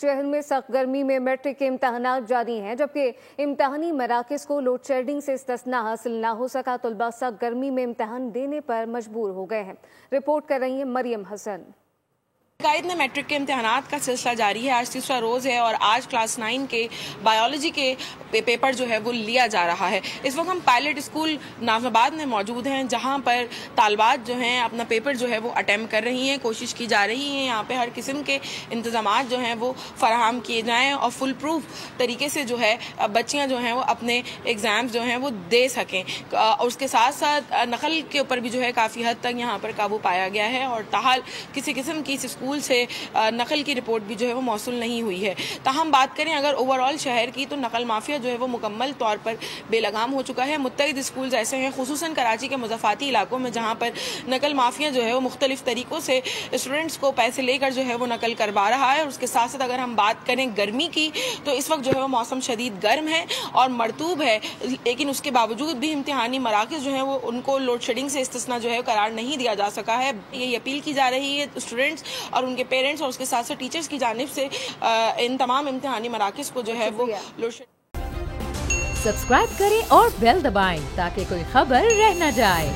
شہر میں سخت گرمی میں میٹرک کے امتحانات جاری ہیں، جبکہ امتحانی مراکز کو لوڈ شیڈنگ سے استثناء حاصل نہ ہو سکا۔ طلباء سخت گرمی میں امتحان دینے پر مجبور ہو گئے ہیں۔ رپورٹ کر رہی ہیں مریم حسن۔ قائد میں میٹرک کے امتحانات کا سلسلہ جاری ہے۔ آج تیسرا روز ہے اور آج کلاس 9 کے بایولوجی کے پیپر جو ہے وہ لیا جا رہا ہے۔ اس وقت ہم پائلٹ اسکول ناظم آباد میں موجود ہیں، جہاں پر طالبات جو ہیں اپنا پیپر جو ہے وہ اٹیمپٹ کر رہی ہیں، کوشش کی جا رہی ہے یہاں پہ ہر قسم کے انتظامات جو ہیں وہ فراہم کیے جائیں اور فل پروف طریقے سے جو ہے بچیاں جو ہیں وہ اپنے ایگزامز جو ہیں وہ دے سکیں۔ اور اس کے ساتھ ساتھ نقل کے اوپر بھی جو ہے کافی حد تک یہاں پر قابو پایا گیا ہے اور تاحال کسی قسم کی اسکول سے نقل کی رپورٹ بھی جو ہے وہ موصول نہیں ہوئی ہے۔ تاہم بات کریں اگر اوور آل شہر کی تو نقل مافیا جو ہے وہ مکمل طور پر بے لگام ہو چکا ہے۔ متعدد اسکولز ایسے ہیں خصوصاً کراچی کے مضافاتی علاقوں میں جہاں پر نقل مافیا جو ہے وہ مختلف طریقوں سے اسٹوڈنٹس کو پیسے لے کر جو ہے وہ نقل کروا رہا ہے۔ اور اس کے ساتھ ساتھ اگر ہم بات کریں گرمی کی تو اس وقت جو ہے وہ موسم شدید گرم ہے اور مرطوب ہے، لیکن اس کے باوجود بھی امتحانی مراکز جو ہیں وہ ان کو لوڈ شیڈنگ سے استثناء جو ہے قرار نہیں دیا جا سکا ہے۔ یہ اپیل کی جا رہی ہے اسٹوڈنٹس اور ان کے پیرنٹس اور اس کے ساتھ ساتھ ٹیچرز کی جانب سے ان تمام امتحانی مراکز کو جو ہے وہ سبسکرائب کریں اور بیل دبائیں تاکہ کوئی خبر رہ نہ جائے۔